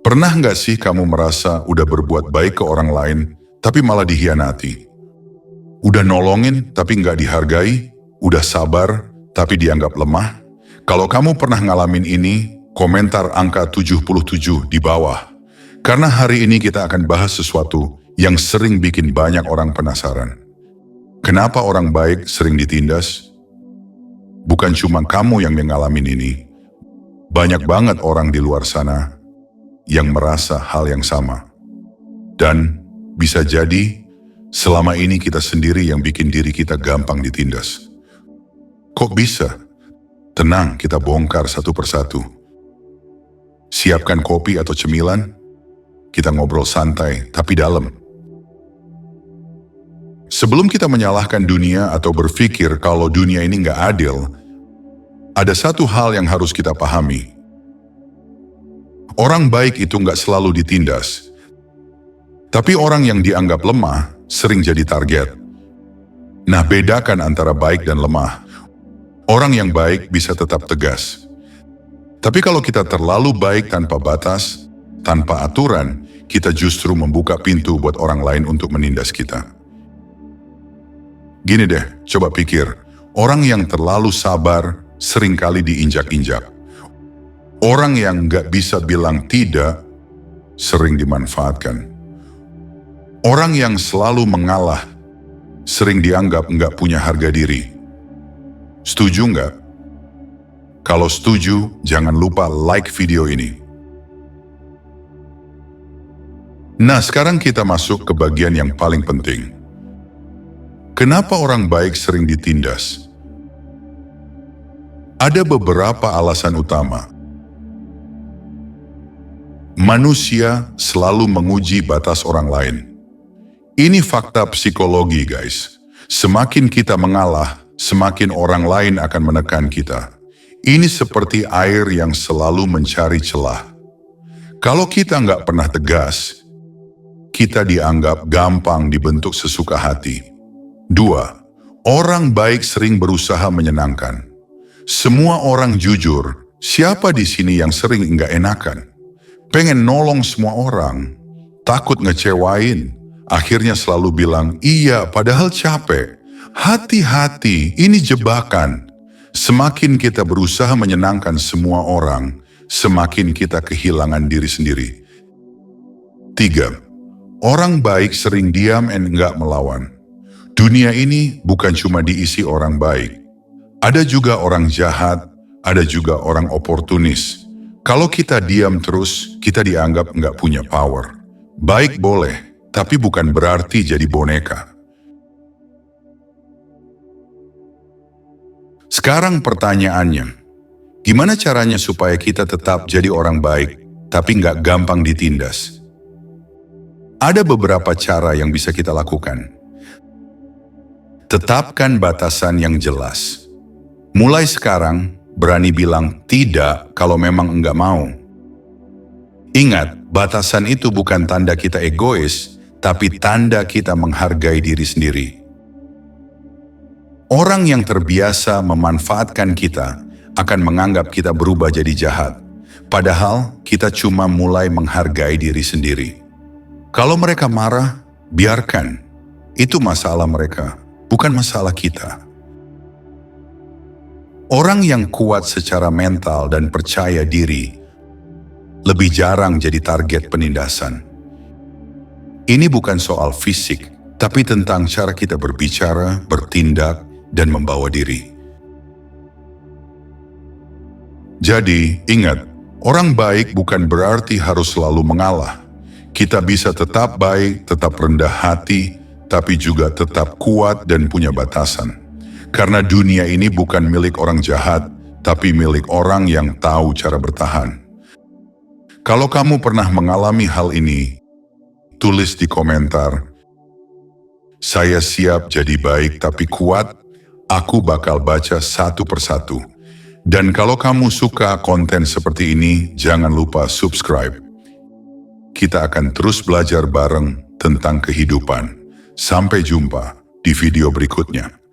Pernah nggak sih kamu merasa udah berbuat baik ke orang lain, tapi malah dihianati? Udah nolongin, tapi nggak dihargai? Udah sabar, tapi dianggap lemah? Kalau kamu pernah ngalamin ini, komentar angka 77 di bawah. Karena hari ini kita akan bahas sesuatu yang sering bikin banyak orang penasaran. Kenapa orang baik sering ditindas? Bukan cuma kamu yang ngalamin ini. Banyak banget orang di luar sana yang merasa hal yang sama. Dan bisa jadi selama ini kita sendiri yang bikin diri kita gampang ditindas. Kok bisa? Tenang, kita bongkar satu persatu. Siapkan kopi atau cemilan, kita ngobrol santai tapi dalam. Sebelum kita menyalahkan dunia atau berpikir kalau dunia ini nggak adil, ada satu hal yang harus kita pahami. Orang baik itu nggak selalu ditindas, tapi orang yang dianggap lemah sering jadi target. Nah, bedakan antara baik dan lemah. Orang yang baik bisa tetap tegas. Tapi kalau kita terlalu baik tanpa batas, tanpa aturan, kita justru membuka pintu buat orang lain untuk menindas kita. Gini deh, coba pikir, orang yang terlalu sabar seringkali diinjak-injak. Orang yang nggak bisa bilang tidak, sering dimanfaatkan. Orang yang selalu mengalah, sering dianggap nggak punya harga diri. Setuju nggak? Kalau setuju, jangan lupa like video ini. Nah, sekarang kita masuk ke bagian yang paling penting. Kenapa orang baik sering ditindas? Ada beberapa alasan utama. Manusia selalu menguji batas orang lain. Ini fakta psikologi, guys. Semakin kita mengalah, semakin orang lain akan menekan kita. Ini seperti air yang selalu mencari celah. Kalau kita nggak pernah tegas, kita dianggap gampang dibentuk sesuka hati. 2. Orang baik sering berusaha menyenangkan. Semua orang jujur, siapa di sini yang sering nggak enakan? Pengen nolong semua orang, takut ngecewain, akhirnya selalu bilang iya padahal capek. Hati-hati, ini jebakan. Semakin kita berusaha menyenangkan semua orang, semakin kita kehilangan diri sendiri. 3. Orang baik sering diam dan nggak melawan. Dunia ini bukan cuma diisi orang baik. Ada juga orang jahat, ada juga orang oportunis. Kalau kita diam terus, kita dianggap nggak punya power. Baik boleh, tapi bukan berarti jadi boneka. Sekarang pertanyaannya, gimana caranya supaya kita tetap jadi orang baik, tapi nggak gampang ditindas? Ada beberapa cara yang bisa kita lakukan. Tetapkan batasan yang jelas. Mulai sekarang, berani bilang tidak kalau memang enggak mau. Ingat, batasan itu bukan tanda kita egois, tapi tanda kita menghargai diri sendiri. Orang yang terbiasa memanfaatkan kita akan menganggap kita berubah jadi jahat. Padahal kita cuma mulai menghargai diri sendiri. Kalau mereka marah, biarkan. Itu masalah mereka, bukan masalah kita. Orang yang kuat secara mental dan percaya diri lebih jarang jadi target penindasan. Ini bukan soal fisik, tapi tentang cara kita berbicara, bertindak, dan membawa diri. Jadi, ingat, orang baik bukan berarti harus selalu mengalah. Kita bisa tetap baik, tetap rendah hati, tapi juga tetap kuat dan punya batasan. Karena dunia ini bukan milik orang jahat, tapi milik orang yang tahu cara bertahan. Kalau kamu pernah mengalami hal ini, tulis di komentar, "Saya siap jadi baik tapi kuat, aku bakal baca satu persatu." Dan kalau kamu suka konten seperti ini, jangan lupa subscribe. Kita akan terus belajar bareng tentang kehidupan. Sampai jumpa di video berikutnya.